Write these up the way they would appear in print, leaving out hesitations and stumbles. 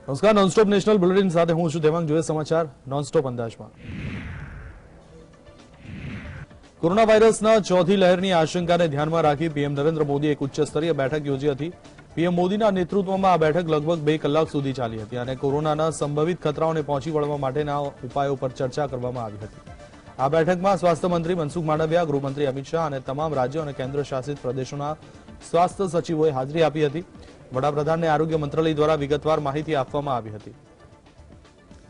નમસ્કાર, nonstop national bulletin સાથે હું છું દેવાંગ. જોઈએ સમાચાર નોનસ્ટોપ અંદાજમાં. કોરોના વાયરસના ચોથી લહેરની આશંકાને ધ્યાનમાં રાખી પીએમ નરેન્દ્ર મોદીએ એક ઉચ્ચ સ્તરીય બેઠક યોજી હતી. પીએમ મોદીના નેતૃત્વમાં આ બેઠક લગભગ 2 કલાક સુધી ચાલી હતી અને કોરોનાના સંભવિત ખતરાઓને પહોંચી વળવા માટેના ઉપાયો પર ચર્ચા કરવામાં આવી હતી. આ બેઠકમાં સ્વાસ્થ્ય મંત્રી મનસુખ માંડવિયા, ગૃહમંત્રી અમિત શાહ અને તમામ રાજ્યો અને કેન્દ્ર શાસિત પ્રદેશોના સ્વાસ્થ્ય સચિવોએ હાજરી આપી હતી. વડાપ્રધાનને આરોગ્ય મંત્રાલય દ્વારા વિગતવાર માહિતી આપવામાં આવી હતી.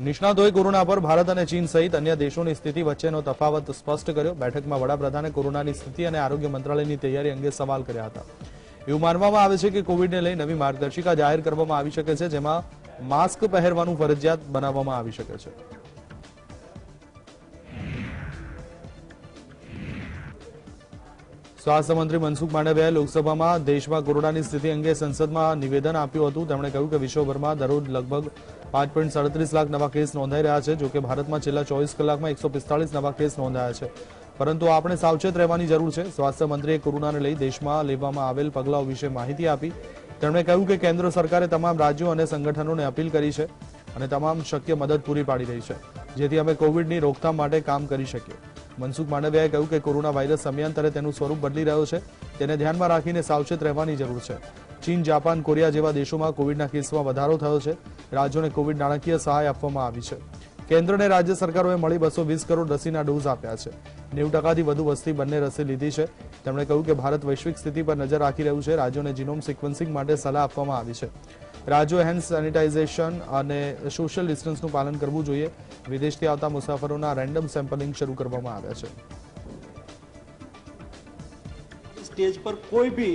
નિષ્ણાતોએ કોરોના પર ભારત અને ચીન સહિત અન્ય દેશોની સ્થિતિ વચ્ચેનો તફાવત સ્પષ્ટ કર્યો. બેઠકમાં વડાપ્રધાને કોરોનાની સ્થિતિ અને આરોગ્ય મંત્રાલયની તૈયારી અંગે સવાલ કર્યા હતા. એવું માનવામાં આવે છે કે કોવિડને લઈ નવી માર્ગદર્શિકા જાહેર કરવામાં આવી શકે છે, જેમાં માસ્ક પહેરવાનું ફરજિયાત બનાવવામાં આવી શકે છે. સ્વાસ્થ્ય મંત્રી મનસુખ માંડવિયાએ લોકસભામાં દેશમાં કોરોનાની સ્થિતિ અંગે સંસદમાં નિવેદન આપ્યું હતું. તેમણે કહ્યું કે વિશ્વભરમાં દરરોજ લગભગ 5.37 લાખ નવા કેસ નોંધાઈ રહ્યા છે. જોકે ભારતમાં છેલ્લા 24 કલાકમાં 145 નવા કેસ નોંધાયા છે, પરંતુ આપણે સાવચેત રહેવાની જરૂર છે. સ્વાસ્થ્ય મંત્રીએ કોરોનાને લઈ દેશમાં લેવામાં આવેલ પગલાઓ વિશે માહિતી આપી. તેમણે કહ્યું કે કેન્દ્ર સરકારે તમામ રાજ્યો અને સંગઠનોને અપીલ કરી છે અને તમામ શક્ય મદદ પૂરી પાડી રહી છે, જેથી અમે કોવિડની રોકથામ માટે કામ કરી શકીએ. મનસુખ માંડવિયાએ કહ્યું કે કોરોના વાયરસ સમયાંતરે તેનું સ્વરૂપ બદલી રહ્યો છે, તેને ધ્યાનમાં રાખીને સાવચેત રહેવાની જરૂર છે. ચીન, જાપાન, કોરિયા જેવા દેશોમાં કોવિડના કેસમાં વધારો થયો છે. રાજ્યોને કોવિડ નાણાકીય સહાય આપવામાં આવી છે. કેન્દ્ર અને રાજ્ય સરકારોએ મળી 220 કરોડ રસીના ડોઝ આપ્યા છે. 90%થી વધુ વસ્તી બંને રસી લીધી છે. તેમણે કહ્યું કે ભારત વૈશ્વિક સ્થિતિ પર નજર રાખી રહ્યું છે. રાજ્યોને જીનોમ સિક્વન્સિંગ માટે સલાહ આપવામાં આવી છે. રાજ્યોએ હેન્ડ સેનિટાઇઝેશન અને સોશિયલ ડિસ્ટન્સનું પાલન કરવું જોઈએ. વિદેશથી આવતા મુસાફરોના રેન્ડમ સેમ્પલિંગ શરૂ કરવામાં આવ્યા છે. स्टेज पर कोई भी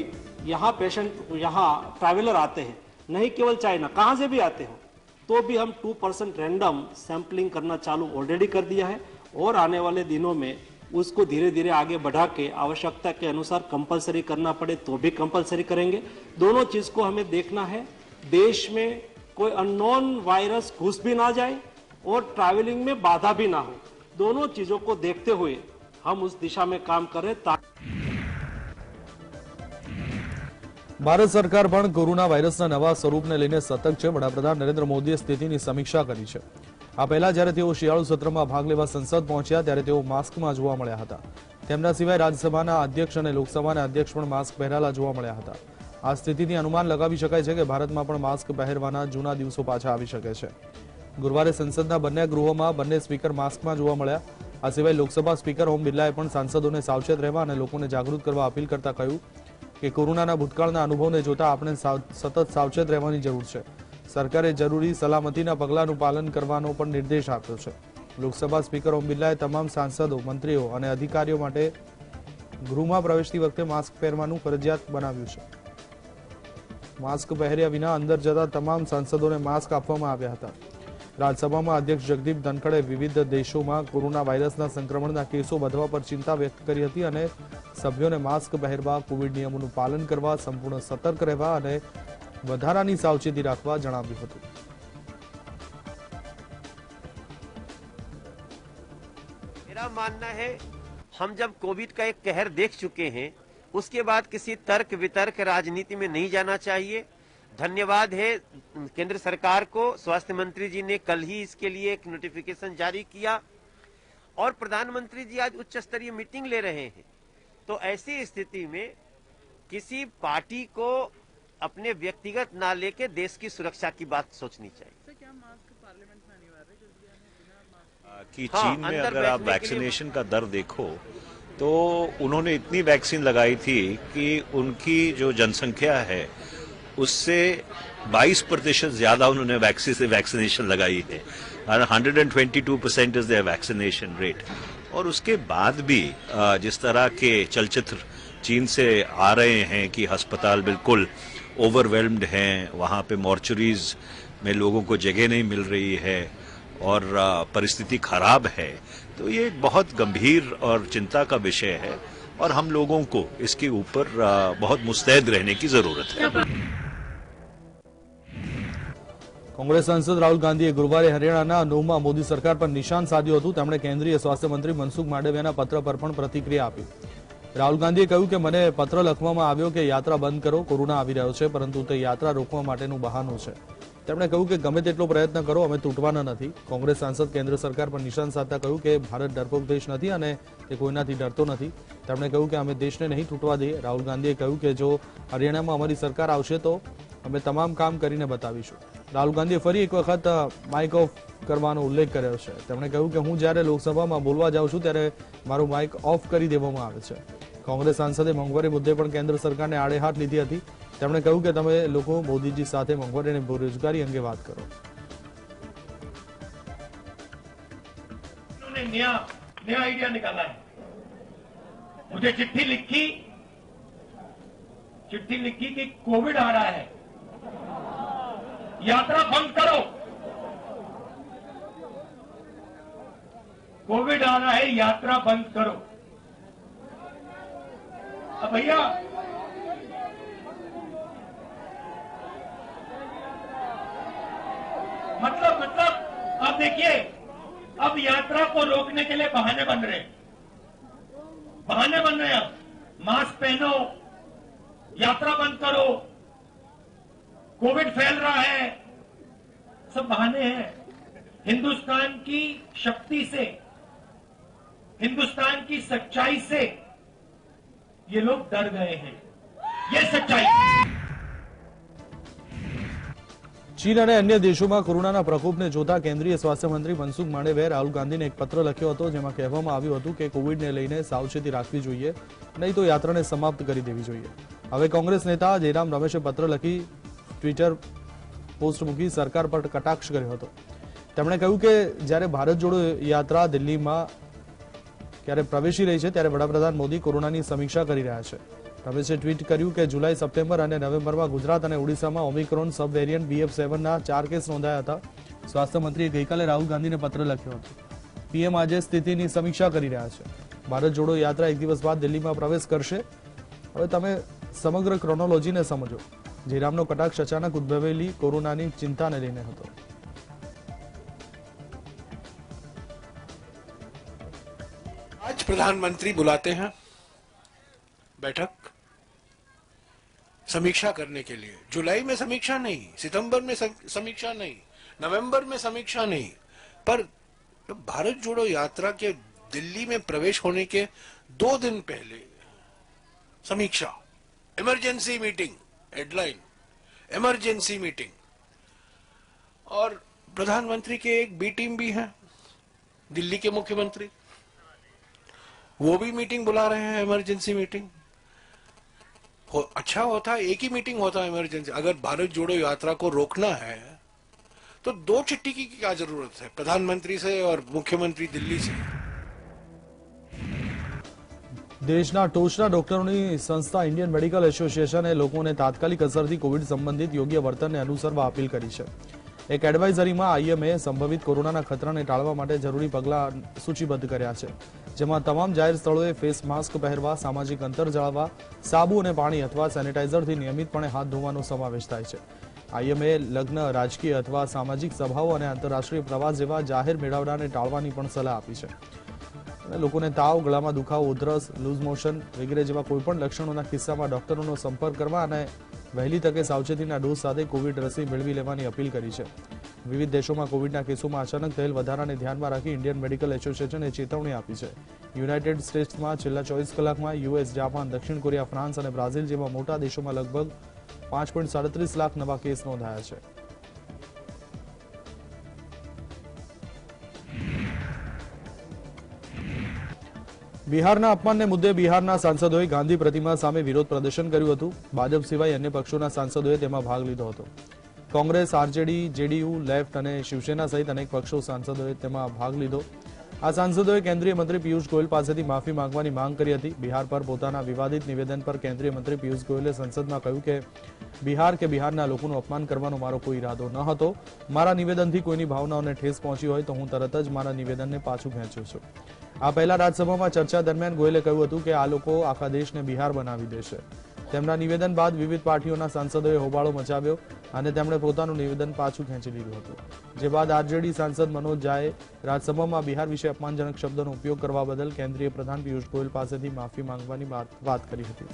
यहाँ पेशेंट यहाँ ट्रैवलर आते हैं, नहीं केवल चाइना, कहाँ से भी आते हो, तो भी हम 2% रैंडम सैंपलिंग करना चालू ऑलरेडी कर दिया है और आने वाले दिनों में उसको धीरे धीरे आगे बढ़ा के आवश्यकता के अनुसार कंपलसरी करना पड़े तो भी कंपलसरी करेंगे. दोनों चीज को हमें देखना है. देश में कोई अननोन वायरस घुस भी ना जाए और ट्रैवलिंग में बाधा भी ना हो. दोनों चीजों को देखते हुए हम उस दिशा में काम करें. ભારત સરકાર પણ કોરોના વાયરસના નવા સ્વરૂપને લઈને સતર્ક છે. વડાપ્રધાન નરેન્દ્ર મોદીએ સ્થિતિની સમીક્ષા કરી છે. આ પહેલા જ્યારે તેઓ શિયાળુ સત્રમાં ભાગ લેવા સંસદ પહોંચ્યા ત્યારે તેઓ માસ્કમાં જોવા મળ્યા હતા. તેમના સિવાય રાજ્યસભાના અધ્યક્ષ અને લોકસભાના અધ્યક્ષ પણ માસ્ક પહેરેલા જોવા મળ્યા હતા. આ સ્થિતિથી અનુમાન લગાવી શકાય છે કે ભારતમાં પણ માસ્ક પહેરવાના જૂના દિવસો પાછા આવી શકે છે. ગુરુવારે સંસદના બંને ગૃહોમાં બંને સ્પીકર માસ્કમાં જોવા મળ્યા. આ સિવાય લોકસભા સ્પીકર ઓમ બિરલાએ પણ સાંસદોને સાવચેત રહેવા અને લોકોને જાગૃત કરવા અપીલ કરતા કહ્યું કે કોરોનાના ભૂતકાળના અનુભવને જોતા આપણે સતત સાવચેત રહેવાની જરૂર છે. સરકારે જરૂરી સલામતીના પગલાંનું પાલન કરવાનો પણ નિર્દેશ આપ્યો છે. લોકસભા સ્પીકર ઓમ બિરલાએ તમામ સાંસદો, મંત્રીઓ અને અધિકારીઓ માટે ગૃહમાં પ્રવેશતી વખતે માસ્ક પહેરવાનું ફરજિયાત બનાવ્યું છે. માસ્ક પહેર્યા વિના અંદર જતા તમામ સાંસદોને માસ્ક આપવામાં આવ્યા હતા. રાજ્યસભામાં અધ્યક્ષ જગદીપ ધનખડે વિવિધ દેશોમાં કોરોના વાયરસના સંક્રમણના કેસો વધવા પર ચિંતા વ્યક્ત કરી હતી અને સભ્યોને માસ્ક પહેરવા, કોવિડ નિયમોનું પાલન કરવા, સંપૂર્ણ સતર્ક રહેવા અને વધારાની સાવચેતી રાખવા જણાવ્યું હતું. मेरा मानना है हम जब कोविड का एक कहर देख चुके हैं, उसके बाद किसी तर्क वितर्क राजनीति में नहीं जाना चाहिए. धन्यवाद है केंद्र सरकार को. स्वास्थ्य मंत्री जी ने कल ही इसके लिए एक नोटिफिकेशन जारी किया और प्रधानमंत्री जी आज उच्च स्तरीय मीटिंग ले रहे हैं. तो ऐसी स्थिति में किसी पार्टी को अपने व्यक्तिगत ना लेके देश की सुरक्षा की बात सोचनी चाहिए. कि चीन में अगर आप वैक्सीनेशन का दर देखो तो उन्होंने इतनी वैक्सीन लगाई थी कि उनकी जो जनसंख्या है उससे 22% ज्यादा उन्होंने वैक्सीनेशन लगाई है. 122% इज देयर वैक्सीनेशन रेट. और उसके बाद भी जिस तरह के चलचित्र चीन से आ रहे हैं कि अस्पताल बिल्कुल ओवरवेल्म्ड हैं, वहाँ पे मॉर्चरीज में लोगों को जगह नहीं मिल रही है और परिस्थिति खराब है, तो ये एक बहुत गंभीर और चिंता का विषय है और हम लोगों को इसके ऊपर बहुत मुस्तैद रहने की जरूरत है. કોંગ્રેસ સાંસદ રાહુલ ગાંધીએ ગુરુવારે હરિયાણાના નોમાં મોદી સરકાર પર નિશાન સાધ્યું હતું. તેમણે કેન્દ્રીય સ્વાસ્થ્ય મંત્રી મનસુખ માંડવિયાના પત્ર પર પણ પ્રતિક્રિયા આપી. રાહુલ ગાંધીએ કહ્યું કે મને પત્ર લખવામાં આવ્યો કે યાત્રા બંધ કરો, કોરોના આવી રહ્યો છે, પરંતુ તે યાત્રા રોકવા માટેનું બહાનું છે. તેમણે કહ્યું કે ગમે તેટલો પ્રયત્ન કરો, અમે તૂટવાના નથી. કોંગ્રેસ સાંસદ કેન્દ્ર સરકાર પર નિશાન સાધતા કહ્યું કે ભારત ડરપોક દેશ નથી અને તે કોઈનાથી ડરતો નથી. તેમણે કહ્યું કે અમે દેશને નહીં તૂટવા દઈએ. રાહુલ ગાંધીએ કહ્યું કે જો હરિયાણામાં અમારી સરકાર આવશે તો અમે તમામ કામ કરીને બતાવીશું. રાહુલ ગાંધીએ ફરી એક વખત માઇક ઓફ કરવાનો ઉલ્લેખ કર્યો છે. તેમણે કહ્યું કે હું જ્યારે લોકસભામાં બોલવા જાઉં છું ત્યારે મારું માઇક ઓફ કરી દેવામાં આવે છે. કોંગ્રેસ સાંસદે મોંઘવારી મુદ્દે પણ કેન્દ્ર સરકારને આડે હાથ લીધી હતી. તેમણે કહ્યું કે તમે લોકો મોદીજી સાથે મોંઘવારી અને બેરોજગારી અંગે વાત કરો. उन्होंने नया आइडिया निकाला है. मुझे चिट्ठी लिखी कि कोविड आ रहा है, यात्रा बंद करो. कोविड आ रहा है, यात्रा बंद करो. अब भैया मतलब अब देखिए, अब यात्रा को रोकने के लिए बहाने बन रहे हैं. अब मास्क पहनो, यात्रा बंद करो, कोविड फैल रहा है, सब बहाने हैं. हिंदुस्तान की शक्ति से, हिंदुस्तान की सच्चाई से ये लोग डर गए हैं. ये सच्चाई. ચીન અને અન્ય દેશોમાં કોરોનાના પ્રકોપને જોતા કેન્દ્રીય સ્વાસ્થ્ય મંત્રી મનસુખ માંડવિયાએ રાહુલ ગાંધીને એક પત્ર લખ્યો હતો, જેમાં કહેવામાં આવ્યું હતું કે કોવિડને લઈને સાવચેતી રાખવી જોઈએ, નહીં તો યાત્રાને સમાપ્ત કરી દેવી જોઈએ. હવે કોંગ્રેસ નેતા જયરામ રમેશે પત્ર લખી ટ્વિટર પોસ્ટ મૂકી સરકાર પર કટાક્ષ કર્યો હતો. તેમણે કહ્યું કે જ્યારે ભારત જોડો યાત્રા દિલ્હીમાં ક્યારે પ્રવેશી રહી છે ત્યારે વડાપ્રધાન મોદી કોરોનાની સમીક્ષા કરી રહ્યા છે. રમેશે ટ્વીટ કર્યું કે જુલાઈ, સપ્ટેમ્બર અને નવેમ્બરમાં ગુજરાત અને ઓડિશામાં ઓમિક્રોન સબ વેરિયન્ટ BF7ના 4 કેસ નોંધાયા હતા. સ્વાસ્થ્ય મંત્રીએ ગઈકાલે રાહુલ ગાંધીને પત્ર લખ્યો હતો. પીએમ આજે સ્થિતિની સમીક્ષા કરી રહ્યા છે. ભારત જોડો યાત્રા એક દિવસ બાદ દિલ્હીમાં પ્રવેશ કરશે. હવે તમે સમગ્ર ક્રોનોલોજીને સમજો. જયરામનો કટાક્ષ અચાનક ઉદ્ભવેલી કોરોનાની ચિંતાને લઈને હતો. आज प्रधानमंत्री बुलाते हैं बैठक समीक्षा करने के लिए. जुलाई में समीक्षा नहीं, सितंबर में समीक्षा नहीं, नवंबर में समीक्षा नहीं, पर भारत जोड़ो यात्रा के दिल्ली में प्रवेश होने के 2 दिन पहले समीक्षा, emergency meeting, headline emergency meeting. और प्रधानमंत्री के एक बी टीम भी है, दिल्ली के मुख्यमंत्री, वो भी मीटिंग बुला रहे हैं, इमरजेंसी मीटिंग. अच्छा होता एक ही मीटिंग होता है इमरजेंसी. अगर भारत जोड़ो यात्रा को रोकना है तो 2 चिट्ठी की क्या जरूरत है, प्रधानमंत्री से और मुख्यमंत्री दिल्ली से. દેશના ટોચના ડોક્ટરોની સંસ્થા ઇન્ડિયન મેડિકલ એસોસિએશને લોકોને તાત્કાલિક અસરથી કોવિડ સંબંધિત યોગ્ય વર્તનને અનુસરવા અપીલ કરી છે. એક એડવાઇઝરીમાં આઈએમએ સંભવિત કોરોનાના ખતરાને ટાળવા માટે જરૂરી પગલાં સૂચિબદ્ધ કર્યા છે, જેમાં તમામ જાહેર સ્થળોએ ફેસ માસ્ક પહેરવા, સામાજિક અંતર જાળવવા, સાબુ અને પાણી અથવા સેનિટાઇઝરથી નિયમિતપણે હાથ ધોવાનો સમાવેશ થાય છે. આઈએમએ લગ્ન, રાજકીય અથવા સામાજિક સભાઓ અને આંતરરાષ્ટ્રીય પ્રવાસ જેવા જાહેર મેળાવડાને ટાળવાની પણ સલાહ આપી છે. અને લોકોને તાવ, ગળામાં દુખાવો, ઉધરસ, લૂઝ મોશન વગેરે જેવા કોઈપણ લક્ષણોના કિસ્સામાં ડોક્ટરોનો સંપર્ક કરવા અને વહેલી તકે સાવચેતીના ડોઝ સાથે કોવિડ રસી મેળવી લેવાની અપીલ કરી છે. વિવિધ દેશોમાં કોવિડના કેસોમાં અચાનક થયેલ વધારાને ધ્યાનમાં રાખી ઇન્ડિયન મેડિકલ એસોસિએશને ચેતવણી આપી છે. યુનાઇટેડ સ્ટેટ્સમાં છેલ્લા 24 કલાકમાં US, જાપાન, દક્ષિણ કોરિયા, ફ્રાન્સ અને બ્રાઝિલ જેવા મોટા દેશોમાં લગભગ 5.37 લાખ નવા કેસ નોંધાયા છે. બિહારના અપમાનને મુદ્દે બિહારના સાંસદોએ ગાંધી પ્રતિમા સામે વિરોધ પ્રદર્શન કર્યું હતું. ભાજપ સિવાય અન્ય પક્ષોના સાંસદોએ તેમાં ભાગ લીધો હતો. કોંગ્રેસ, આરજેડી, જેડીયુ, લેફ્ટ અને શિવસેના સહિત અનેક પક્ષો સાંસદોએ તેમાં ભાગ લીધો. આ સાંસદોએ કેન્દ્રીય મંત્રી પિયુષ ગોયલ પાસેથી માફી માંગવાની માંગ કરી હતી. બિહાર પર પોતાના વિવાદિત નિવેદન પર કેન્દ્રીય મંત્રી પિયુષ ગોયલે સંસદમાં કહ્યું કે બિહાર કે બિહારના લોકોનું અપમાન કરવાનો મારો કોઈ ઈરાદો ન હતો. મારા નિવેદનથી કોઈની ભાવનાઓને ઠેસ પહોંચી હોય તો હું તરત જ મારા નિવેદનને પાછું ખેંચું છું. આ પહેલા રાજ્યસભામાં ચર્ચા દરમિયાન ગોયલે કહ્યું હતું કે આ લોકો આખા દેશને બિહાર બનાવી દેશે. તેમના નિવેદન બાદ વિવિધ પાર્ટીઓના સાંસદોએ હોબાળો મચાવ્યો અને તેમણે પોતાનું નિવેદન પાછું ખેંચી લીધું હતું. જે બાદ આરજેડી સાંસદ મનોજ ઝાએ રાજ્યસભામાં બિહાર વિશે અપમાનજનક શબ્દોનો ઉપયોગ કરવા બદલ કેન્દ્રીય પ્રધાન પિયુષ ગોયલ પાસેથી માફી માંગવાની વાત કરી હતી.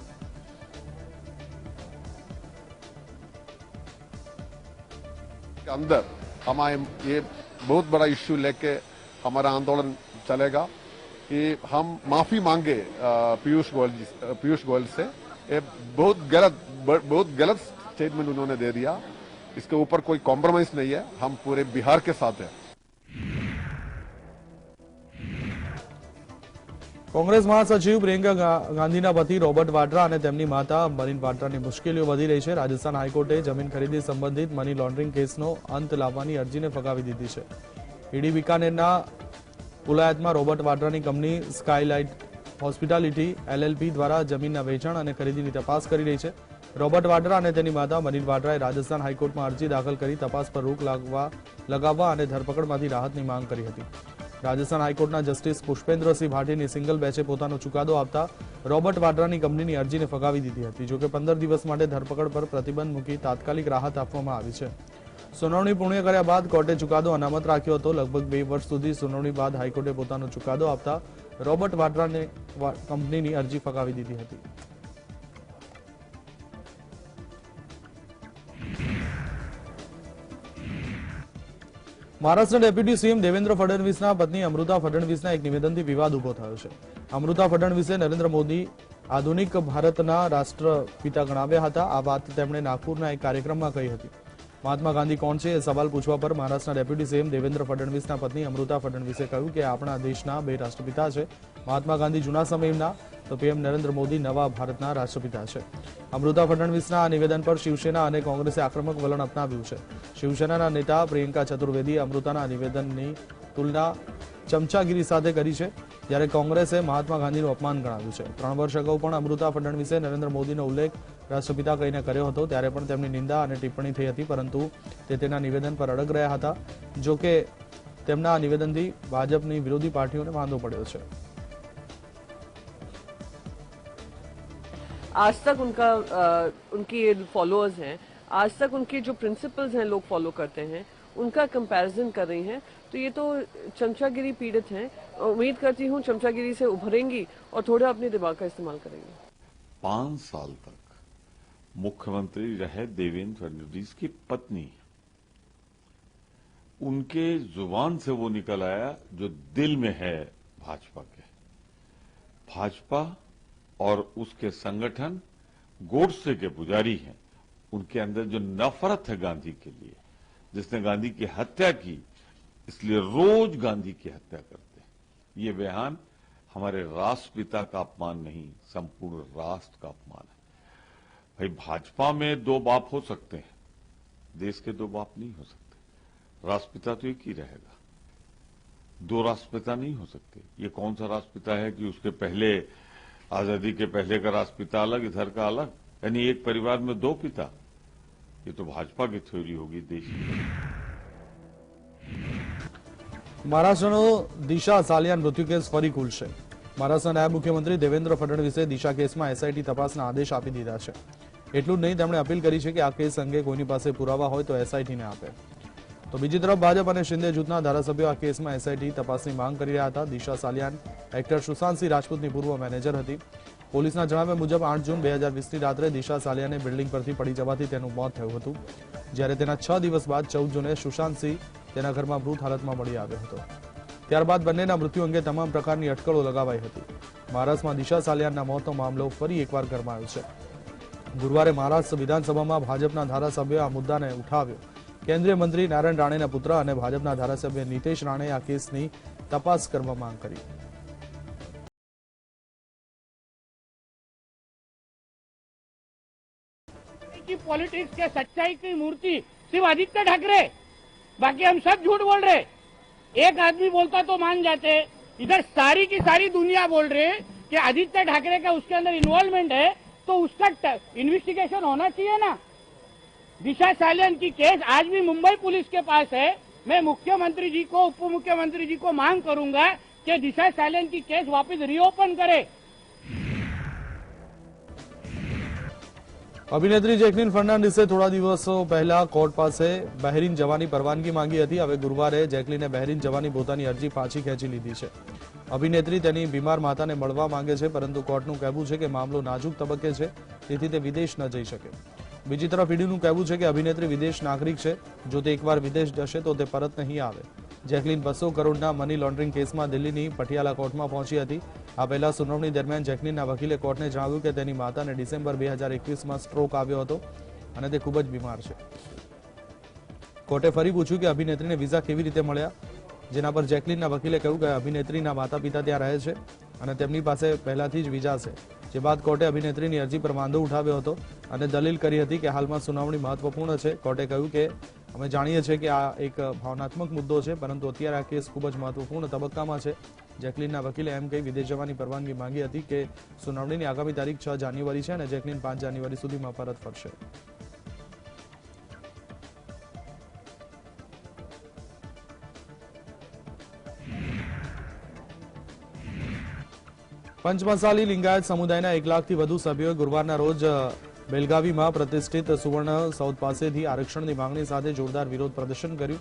अंदर हमारे ये बहुत बड़ा इश्यू लेके हमारा आंदोलन चलेगा कि हम माफी मांगे पीयूष गोयल से। ये बहुत गलत स्टेटमेंट उन्होंने दे दिया। इसके ऊपर कोई कॉम्प्रोमाइज नहीं है, हम पूरे बिहार के साथ हैं। કોંગ્રેસ મહાસચિવ પ્રિયંકા ગાંધીના પતિ રોબર્ટ વાડ્રા અને તેમની માતા મરીન વાડ્રાની મુશ્કેલીઓ વધી રહી છે। રાજસ્થાન હાઈકોર્ટે જમીન ખરીદી સંબંધિત મની લોન્ડરિંગ કેસનો અંત લાવવાની અરજીને ફગાવી દીધી છે। ઈડી બીકાનેરના ઉલાયતમાં રોબર્ટ વાડ્રાની કંપની સ્કાયલાઇટ હોસ્પિટાલિટી એલએલપી દ્વારા જમીનના વેચાણ અને ખરીદીની તપાસ કરી રહી છે। રોબર્ટ વાડ્રા અને તેની માતા મરીન વાડ્રાએ રાજસ્થાન હાઈકોર્ટમાં અરજી દાખલ કરી તપાસ પર રોક લગાવવા અને ધરપકડમાંથી રાહતની માંગ કરી હતી। રાજસ્થાન હાઈકોર્ટના જસ્ટિસ પુષ્પેન્દ્રસિંહ ભાટીની સિંગલ બેચે પોતાનો ચુકાદો આપતા રોબર્ટ વાડ્રાની કંપનીની અરજીને ફગાવી દીધી હતી। જોકે 15 દિવસ માટે ધરપકડ પર પ્રતિબંધ મૂકી તાત્કાલિક રાહત આપવામાં આવી છે। સુનાવણી પૂર્ણ કર્યા બાદ કોર્ટે ચુકાદો અનામત રાખ્યો હતો। લગભગ 2 વર્ષ સુધી સુનાવણી બાદ હાઈકોર્ટે પોતાનો ચુકાદો આપતા રોબર્ટ વાડ્રાને કંપનીની અરજી ફગાવી દીધી હતી। મહારાષ્ટ્રના ડેપ્યુટી સીએમ દેવેન્દ્ર ફડણવીસના પત્ની અમૃતા ફડણવીસના એક નિવેદનથી વિવાદ ઉભો થયો છે। અમૃતા ફડણવીસે નરેન્દ્ર મોદી આધુનિક ભારતના રાષ્ટ્રપિતા ગણાવ્યા હતા। આ વાત તેમણે નાગપુરના એક કાર્યક્રમમાં કહી હતી। મહાત્મા ગાંધી કોણ છે એ સવાલ પૂછવા પર મહારાષ્ટ્રના ડેપ્યુટી સીએમ દેવેન્દ્ર ફડણવીસના પત્ની અમૃતા ફડણવીસે કહ્યું કે આપણા દેશના 2 રાષ્ટ્રપિતા છે। મહાત્મા ગાંધી જૂના સમયના તો પીએમ નરેન્દ્ર મોદી નવા ભારતના રાષ્ટ્રપિતા છે। અમૃતા ફડણવીસના આ નિવેદન પર શિવસેના અને કોંગ્રેસે આક્રમક વલણ અપનાવ્યું છે। શિવસેનાના નેતા પ્રિયંકા ચતુર્વેદીએ અમૃતાના નિવેદનની તુલના ચમચાગીરી સાથે કરી છે, જ્યારે કોંગ્રેસે મહાત્મા ગાંધીનું અપમાન ગણાવ્યું છે। 3 વર્ષ અગાઉ પણ અમૃતા ફડણવીસે નરેન્દ્ર મોદીનો ઉલ્લેખ રાષ્ટ્રપિતા કહીને કર્યો હતો, ત્યારે પણ તેમની નિંદા અને ટિપ્પણી થઈ હતી, પરંતુ તે તેના નિવેદન પર અડગ રહ્યા હતા। જો કે તેમના આ નિવેદનથી ભાજપની વિરોધી પાર્ટીઓને વાંધો પડ્યો છે। आज तक उनकी फॉलोअर्स हैं, आज तक उनके जो प्रिंसिपल्स हैं लोग फॉलो करते हैं, उनका कंपैरिजन कर रही हैं, तो ये तो चमचागिरी पीड़ित हैं। उम्मीद करती हूँ चमचागिरी से उभरेंगी और थोड़ा अपने दिमाग का इस्तेमाल करेंगी। 5 साल तक मुख्यमंत्री रहे देवेंद्र फडणवीस की पत्नी, उनके जुबान से वो निकल आया जो दिल में है भाजपा के। भाजपा और उसके संगठन गोडसे के पुजारी हैं। उनके अंदर जो नफरत है गांधी के लिए, जिसने गांधी की हत्या की, इसलिए रोज गांधी की हत्या करते हैं। ये बयान हमारे राष्ट्रपिता का अपमान नहीं, संपूर्ण राष्ट्र का अपमान है। भाई भाजपा में 2 बाप हो सकते हैं, देश के 2 बाप नहीं हो सकते। राष्ट्रपिता तो एक ही रहेगा, 2 राष्ट्रपिता नहीं हो सकते। ये कौन सा राष्ट्रपिता है कि उसके पहले आजादी के पहले का राष्ट्रपिता अलग, इधर का अलग, यानी एक परिवार में 2 पिता। ये तो भाजपा की थ्योरी होगी देश की। મહારાષ્ટ્રનો દિશા સાલિયાન મૃત્યુ કેસ ફરી ખુલશે। મહારાષ્ટ્રના નાયબ મુખ્યમંત્રી દેવેન્દ્ર ફડણવીસે દિશા કેસમાં એસઆઈટી તપાસના આદેશ આપી દીધા છે। એટલું જ નહીં, તેમણે અપીલ કરી છે કે આ કેસ અંગે કોઈની પાસે પુરાવા હોય તો એસઆઈટીને આપે। તો બીજી તરફ ભાજપ અને શિંદે જૂથના ધારાસભ્યો આ કેસમાં એસઆઈટી તપાસની માંગ કરી રહ્યા હતા। દિશા સાલિયાન એક્ટર સુશાંતસિંહ રાજપૂતની પૂર્વ મેનેજર હતી। પોલીસના જણાવ્યા મુજબ 8 જૂન 2020ની રાત્રે દિશા સાલિયાને બિલ્ડિંગ પરથી પડી જવાથી તેનું મોત થયું હતું, જ્યારે તેના 6 દિવસ બાદ 14 જૂને સુશાંતસિંહ તેના ઘરમાં મૃત હાલતમાં મળી આવ્યો હતો। ત્યારબાદ બંનેના મૃત્યુ અંગે તમામ પ્રકારની અટકળો લગાવાઈ હતી। મહારાષ્ટ્રમાં દિશા સાલિયાનના મોતનો મામલો ફરી એકવાર ગરમાયો છે। ગુરુવારે મહારાષ્ટ્ર વિધાનસભામાં ભાજપના ધારાસભ્યોએ આ મુદ્દાને ઉઠાવ્યો। કેન્દ્રીય મંત્રી નારાયણ રાણેના પુત્ર અને ભાજપના ધારાસભ્ય નીતેશ રાણેએ આ કેસની તપાસ કરવા માંગ કરી। पॉलिटिक्स के सच्चाई की मूर्ति सिर्फ आदित्य ठाकरे, बाकी हम सब झूठ बोल रहे। एक आदमी बोलता तो मान जाते, इधर सारी की सारी दुनिया बोल रहे कि आदित्य ठाकरे का उसके अंदर इन्वॉल्वमेंट है, तो उसका इन्वेस्टिगेशन होना चाहिए ना। दिशा सालियान की केस आज भी मुंबई पुलिस के पास है। मैं मुख्यमंत्री जी को, उप मुख्यमंत्री जी को मांग करूंगा कि दिशा सालियान की केस वापस रीओपन करे। અભિનેત્રી જેકલીન ફર્નાન્ડીસે થોડા દિવસો પહેલા કોર્ટ પાસે બહેરીન જવાની પરવાનગી માંગી હતી। હવે ગુરુવારે જેકલીને બહેરીન જવાની પોતાની અરજી પાછી ખેંચી લીધી છે। અભિનેત્રી તેની બીમાર માતાને મળવા માંગે છે, પરંતુ કોર્ટનું કહેવું છે કે મામલો નાજુક તબક્કે છે, તેથી તે વિદેશ ન જઈ શકે। બીજી તરફ ઈડીનું કહેવું છે કે અભિનેત્રી વિદેશ નાગરિક છે, જો તે એકવાર વિદેશ જશે તો તે પરત નહીં આવે. જેકલીન 200 કરોડના મની લોન્ડરિંગ કેસમાં દિલ્હીની પટિયાલા કોર્ટમાં પહોંચી હતી. આ પહેલા સુનાવણી દરમિયાન જેકલીનના વકીલે કોર્ટને જણાવ્યું કે તેની માતાને ડિસેમ્બર 2021માં સ્ટ્રોક આવ્યો હતો અને તે ખૂબ જ બીમાર છે. કોર્ટે ફરી પૂછ્યું કે અભિનેત્રીને વિઝા કેવી રીતે મળ્યા, જેના પર જેકલીનના વકીલે કહ્યું કે અભિનેત્રીના માતા પિતા ત્યાં રહે છે અને તેમની પાસે પહેલાથી જ વિઝા છે. જે બાદ કોર્ટે અભિનેત્રીની અરજી પર વાંધો ઉઠાવ્યો હતો અને દલીલ કરી હતી કે હાલમાં સુનાવણી મહત્વપૂર્ણ છે. કોર્ટે કહ્યું કે અમે જાણીએ છીએ કે આ એક ભાવનાત્મક મુદ્દો છે, પરંતુ અત્યારે આ કેસ ખૂબ જ મહત્વપૂર્ણ તબક્કામાં છે. જેકલીનના વકીલે એમ કહી વિદેશ જવાની પરવાનગી માંગી હતી કે સુનાવણીની આગામી તારીખ 6 જાન્યુઆરી છે અને જેકલીન 5 જાન્યુઆરી સુધીમાં પરત ફરશે. પંચમસાલી લિંગાયત સમુદાયના 1 લાખથી વધુ સભ્યોએ ગુરુવારના રોજ બેલગાવીમાં પ્રતિષ્ઠિત સુવર્ણ સૌધ પાસેથી આરક્ષણની માંગણી સાથે જોરદાર વિરોધ પ્રદર્શન કર્યું.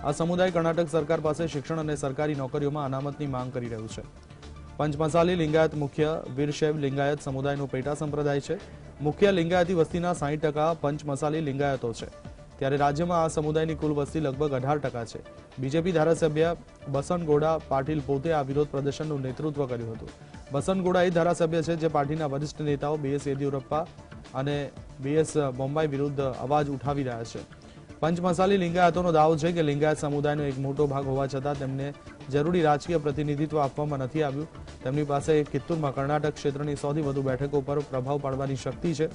આ સમુદાય કર્ણાટક સરકાર પાસે શિક્ષણ અને સરકારી નોકરીઓમાં અનામતની માંગ કરી રહ્યું છે. પંચમસાલી લિંગાયત મુખ્ય વીરશૈવ લિંગાયત સમુદાયનો પેટા સંપ્રદાય છે. મુખ્ય લિંગાયતી વસ્તીના 60% પંચમસાલી લિંગાયતો છે, ત્યારે રાજ્યમાં આ સમુદાયની કુલ વસ્તી લગભગ 18% છે. બીજેપી ધારાસભ્ય બસનગોડા પાટીલ પોતે આ વિરોધ પ્રદર્શનનું નેતૃત્વ કર્યું હતું. બસનગોડા એ ધારાસભ્ય છે જે પાર્ટીના વરિષ્ઠ નેતાઓ BS યેદિયુરપ્પા અને BS બોમ્બાઈ વિરુદ્ધ અવાજ ઉઠાવી રહ્યા છે. પંચમસાલી લિંગાયતોનો દાવો છે કે લિંગાયત સમુદાયનો એક મોટો ભાગ હોવા છતાં તેમને જરૂરી રાજકીય પ્રતિનિધિત્વ આપવામાં નથી આવ્યું. તેમની પાસે કિત્તુરમાં કર્ણાટક ક્ષેત્રની સૌથી વધુ બેઠકો પર પ્રભાવ પાડવાની શક્તિ છે,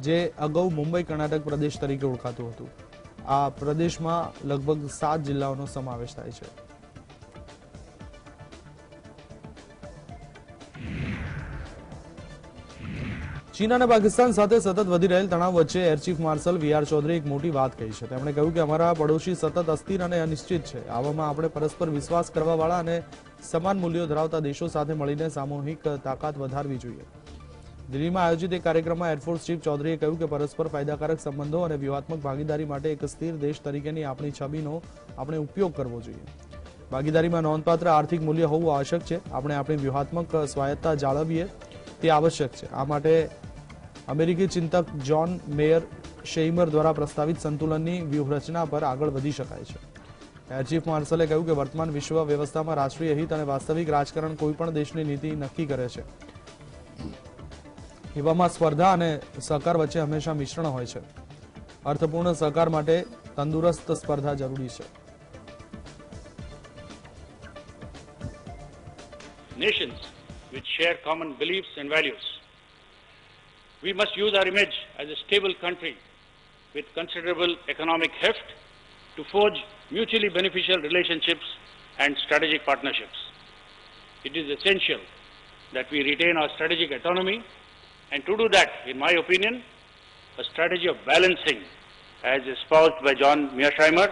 જે અગાઉ મુંબઈ કર્ણાટક પ્રદેશ તરીકે ઓળખાતું હતું. આ પ્રદેશમાં લગભગ 7 જિલ્લાઓનો સમાવેશ થાય છે. ચીન અને પાકિસ્તાન સાથે સતત વધી રહેલ તણાવ વચ્ચે એર ચીફ માર્શલ VR ચૌધરીએ એક મોટી વાત કહી છે. તેમણે કહ્યું કે અમારા પડોશી સતત અસ્થિર અને અનિશ્ચિત છે. આવામાં આપણે પરસ્પર વિશ્વાસ કરવાવાળા અને સમાન મૂલ્યો ધરાવતા દેશો સાથે મળીને સામૂહિક તાકાત વધારવી જોઈએ. દિલ્હીમાં આયોજિત એક કાર્યક્રમમાં એરફોર્સ ચીફ ચૌધરીએ કહ્યું કે પરસ્પર ફાયદાકારક સંબંધો અને વ્યૂહાત્મક ભાગીદારી માટે એક સ્થિર દેશ તરીકેની આપણી છબીનો આપણે ઉપયોગ કરવો જોઈએ. ભાગીદારીમાં નોંધપાત્ર આર્થિક મૂલ્ય હોવું આવશ્યક છે. આપણે આપણી વ્યૂહાત્મક સ્વાયત્તતા જાળવીએ તે આવશ્યક છે. આ માટે અમેરિકી ચિંતક જ્હોન મેયર શેઇમર દ્વારા પ્રસ્તાવિત સંતુલનની વ્યૂહરચના પર આગળ વધી શકાય છે. એર ચીફ માર્શલે કહ્યું કે વર્તમાન વિશ્વ વ્યવસ્થામાં રાષ્ટ્રીય હિત અને વાસ્તવિક રાજકારણ કોઈપણ દેશની નીતિ નક્કી કરે છે. એવામાં સ્પર્ધા અને સહકાર વચ્ચે હંમેશા મિશ્રણ હોય છે. અર્થપૂર્ણ સહકાર માટે તંદુરસ્ત સ્પર્ધા જરૂરી છે. Nations which share common beliefs and values. We must use our image as a stable country with considerable economic heft to forge mutually beneficial relationships and strategic partnerships. It is essential that we retain our strategic autonomy, and to do that, in my opinion, a strategy of balancing, as espoused by John Mearsheimer.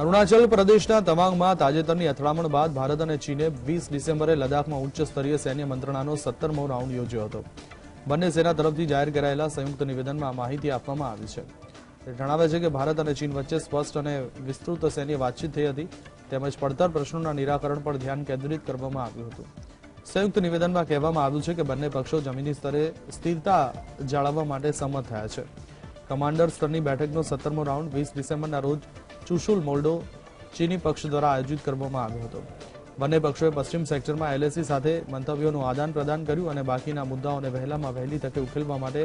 Arunachal પ્રદેશના તવાંગમાં તાજેતરની અથડામણ બાદ ભારત અને ચીને 20 ડિસેમ્બરે લદ્દાખમાં ઉચ્ચ સ્તરીય સૈન્ય મંત્રણાનો 17મો રાઉન્ડ યોજ્યો હતો. બંને સેના તરફથી જાહેર કરાયેલા સંયુક્ત નિવેદનમાં આ માહિતી આપવામાં આવી છે. તે જણાવે છે કે ભારત અને ચીન વચ્ચે સ્પષ્ટ અને વિસ્તૃત સૈન્ય વાતચીત થઈ હતી, તેમજ પડતર પ્રશ્નોના નિરાકરણ પર ધ્યાન કેન્દ્રિત કરવામાં આવ્યું હતું. સંયુક્ત નિવેદનમાં કહેવામાં આવ્યું છે કે બંને પક્ષો જમીની સ્તરે સ્થિરતા જાળવવા માટે સંમત થયા છે. કમાન્ડર સ્તરની બેઠકનો 17મો રાઉન્ડ 20 ડિસેમ્બરના રોજ ચુશુલ મોલ્ડો ચીની પક્ષ દ્વારા આયોજિત કરવામાં આવ્યો હતો. બંને પક્ષોએ પશ્ચિમ સેક્ટરમાં LAC સાથે મંતવ્યોનું આદાન પ્રદાન કર્યું અને બાકીના મુદ્દાઓને વહેલામાં વહેલી તકે ઉકેલવા માટે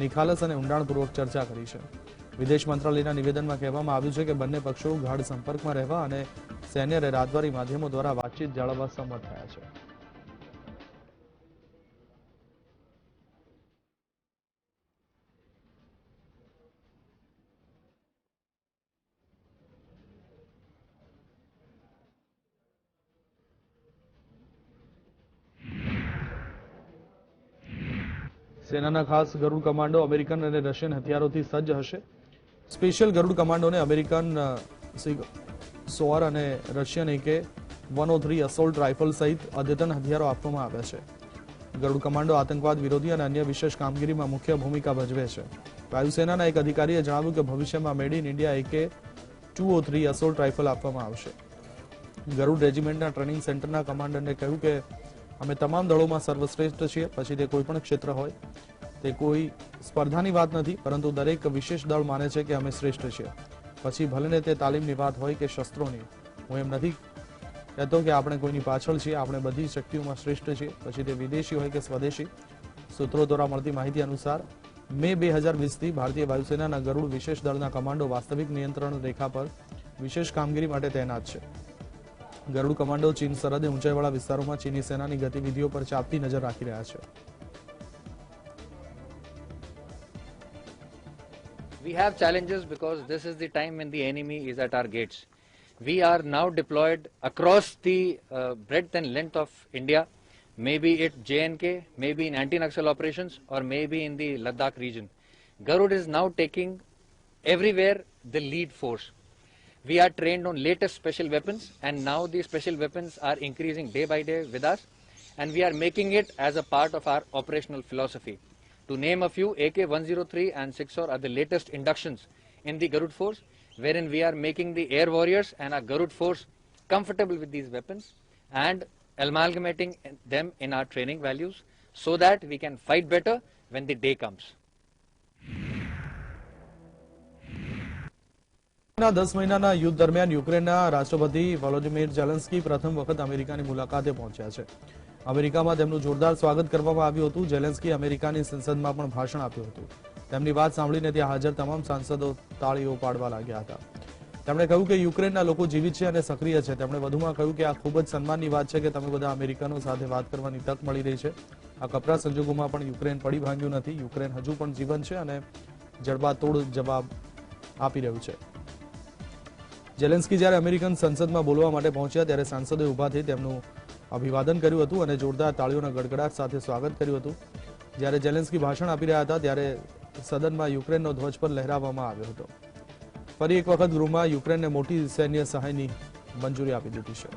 નિખાલસ અને ઊંડાણપૂર્વક ચર્ચા કરી છે. વિદેશ મંત્રાલયના નિવેદનમાં કહેવામાં આવ્યું છે કે બંને પક્ષો ગાઢ સંપર્કમાં રહેવા અને સૈન્ય અને રાજદ્વારી માધ્યમો દ્વારા વાતચીત જાળવવા સંમત થયા છે. સેનાના ખાસ ગરુડ કમાન્ડો અમેરિકન અને રશિયન હથિયારોથી સજ્જ હશે. સ્પેશિયલ ગરુડ કમાન્ડોને અમેરિકન SOAR અને રશિયન AK-103 અસોલ્ટ રાઇફલ સહિત અદ્યતન હથિયારો આપવામાં આવ્યા છે. ગરુડ કમાન્ડો આતંકવાદ વિરોધી અને અન્ય વિશેષ કામગીરીમાં મુખ્ય ભૂમિકા ભજવે છે. વાયુસેનાના એક અધિકારીએ જણાવ્યું કે ભવિષ્યમાં made in India AK-203 assault rifle આપવામાં આવશે. ગરુડ રેજિમેન્ટના ટ્રેનિંગ સેન્ટરના કમાન્ડરને કહ્યું કે અમે તમામ દળોમાં સર્વશ્રેષ્ઠ છીએ, પછી તે કોઈ પણ ક્ષેત્ર હોય, તે કોઈ સ્પર્ધાની વાત નથી, પરંતુ દરેક વિશેષ દળ માને છે કે અમે શ્રેષ્ઠ છીએ, પછી ભલેને તે તાલીમની વાત હોય કે શસ્ત્રોની. હું એમ નથી કહેતો કે આપણે કોઈની પાછળ છીએ, આપણે બધી શક્તિઓમાં શ્રેષ્ઠ છીએ, પછી તે વિદેશી હોય કે સ્વદેશી. સૂત્રો દ્વારા મળતી માહિતી અનુસાર મે 2020થી ભારતીય વાયુસેનાના ગરુડ વિશેષ દળના કમાન્ડો વાસ્તવિક નિયંત્રણ રેખા પર વિશેષ કામગીરી માટે તૈનાત છે. ગરુડ કમાન્ડો ચીન સરહદે ઊંચાઈવાળા વિસ્તારોમાં ચીની સેનાની ગતિવિધિઓ પર ચાંપતી નજર રાખી રહ્યા છે. We have challenges because this is the time when the enemy is at our gates. We are now deployed across the breadth and length of India, maybe at JNK, maybe in anti-Naxal operations, or maybe in the Ladakh region. Garud is now taking everywhere the lead force. We are trained on latest special weapons, and now the special weapons are increasing day by day with us, and we are making it as a part of our operational philosophy. To name a few, AK-103 and 6R are the latest inductions in the Garud force, wherein we are making the air warriors and our Garud force comfortable with these weapons and amalgamating them in our training values so that we can fight better when the day comes. 10 મહિનાના યુદ્ધ દરમિયાન યુક્રેનના રાષ્ટ્રપતિ વોલોડિમીર Zelensky પ્રથમ વખત અમેરિકાની મુલાકાતે પહોંચ્યા છે. અમેરિકામાં તેમનું જોરદાર સ્વાગત કરવામાં આવ્યું હતું. ઝેલેન્સ્કી અમેરિકાની સંસદમાં પણ ભાષણ આપ્યું હતું. તેમની વાત સાંભળીને ત્યાં હાજર તમામ સાંસદો તાળીઓ પાડવા લાગ્યા હતા. તેમણે કહ્યું કે યુક્રેનના લોકો જીવિત છે અને સક્રિય છે. તેમણે વધુમાં કહ્યું કે આ ખૂબ જ સન્માનની વાત છે કે તમે બધા અમેરિકનો સાથે વાત કરવાની તક મળી રહી છે. આ કપરા સંજોગોમાં પણ યુક્રેન પડી ભાંગ્યું નથી. યુક્રેન હજુ પણ જીવંત છે અને જડબાતોડ જવાબ આપી રહ્યું છે. ઝેલેન્સ્કી જ્યારે અમેરિકન સંસદમાં બોલવા માટે પહોંચ્યા ત્યારે સાંસદોએ ઊભા થઈ તેમનું અભિવાદન કર્યું હતું અને જોરદાર તાળીઓના ગડગડાટ સાથે સ્વાગત કર્યું હતું. જ્યારે ઝેલેન્સ્કી ભાષણ આપી રહ્યા હતા ત્યારે સદનમાં યુક્રેનનો ધ્વજ પર લહેરાવવામાં આવ્યો હતો. ફરી એક વખત ગૃહમાં યુક્રેનને મોટી સૈન્ય સહાયની મંજૂરી આપી દીધી છે.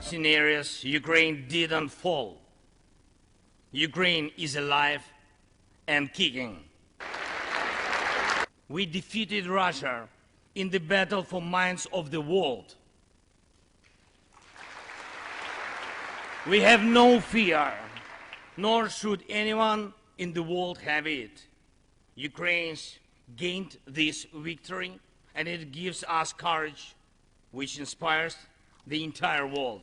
Scenarios, Ukraine didn't fall. Ukraine is alive and kicking. We defeated Russia in the battle for minds of the world. We have no fear, nor should anyone in the world have it. Ukraine's gained this victory, and it gives us courage, which inspires the entire world.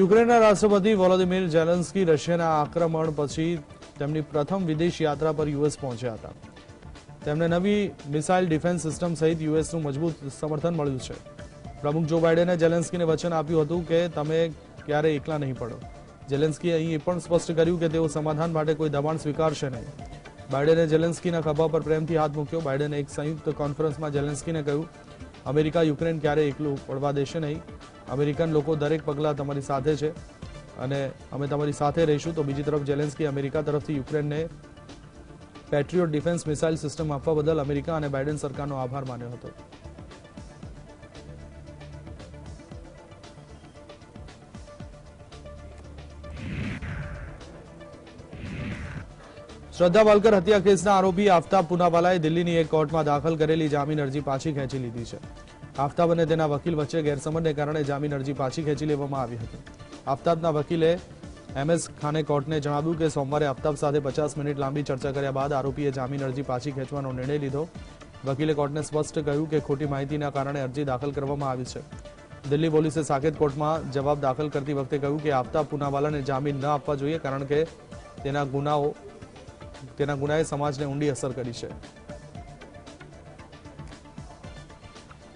યુક્રેનના રાષ્ટ્રપતિ વોલોડિમીર Zelensky રશિયાના આક્રમણ પછી તેમની પ્રથમ વિદેશ યાત્રા પર US પહોંચ્યા હતા. તેમને નવી મિસાઇલ ડિફેન્સ સિસ્ટમ સહિત યુએસનું મજબૂત સમર્થન મળ્યું છે. પ્રમુખ જો બાઇડને ઝેલેન્સ્કીને વચન આપ્યું હતું કે તમે ક્યારેય એકલા નહીં પડો. ઝેલેન્સ્કીએ અહીં એ પણ સ્પષ્ટ કર્યું કે તેઓ સમાધાન માટે કોઈ દબાણ સ્વીકારશે નહીં. બાઇડને ઝેલેન્સ્કીના ખભા પર પ્રેમથી હાથ મૂક્યો. બાઇડને એક સંયુક્ત કોન્ફરન્સમાં ઝેલેન્સ્કીને કહ્યું, અમેરિકા યુક્રેન ક્યારેય એકલું પડવા દેશે નહીં. અમેરિકન લોકો દરેક પગલાં તમારી સાથે છે અને અમે તમારી સાથે રહીશું. તો બીજી તરફ ઝેલેન્સ્કી અમેરિકા તરફથી યુક્રેનને પેટ્રિયોટ ડિફેન્સ મિસાઇલ સિસ્ટમ આપવા બદલ અમેરિકા અને બાઇડન સરકારનો આભાર માન્યો હતો. શ્રદ્ધા વાલકર હત્યા કેસના આરોપી આફતાબ પૂનાવાલાએ દિલ્હીની એક કોર્ટમાં દાખલ કરેલી જામીન અરજી પાછી ખેંચી લીધી છે. આફતાબ અને તેના વકીલ વચ્ચે ગેરસમજને કારણે જામીન અરજી પાછી ખેંચી લેવામાં આવી હતી. આફતાબના વકીલે MS ખાને કોર્ટને જણાવ્યું કે સોમવારે આફતાબ સાથે 50 મિનિટ લાંબી ચર્ચા કર્યા બાદ આરોપીએ જામીન અરજી પાછી ખેંચવાનો નિર્ણય લીધો. વકીલે કોર્ટને સ્પષ્ટ કહ્યું કે ખોટી માહિતીના કારણે અરજી દાખલ કરવામાં આવી છે. દિલ્હી પોલીસે સાકેત કોર્ટમાં જવાબ દાખલ કરતી વખતે કહ્યું કે આફતાબ પૂનાવાલાને જામીન ન આપવા જોઈએ કારણ કે તેના ગુનાએ સમાજને ઊંડી અસર કરી છે.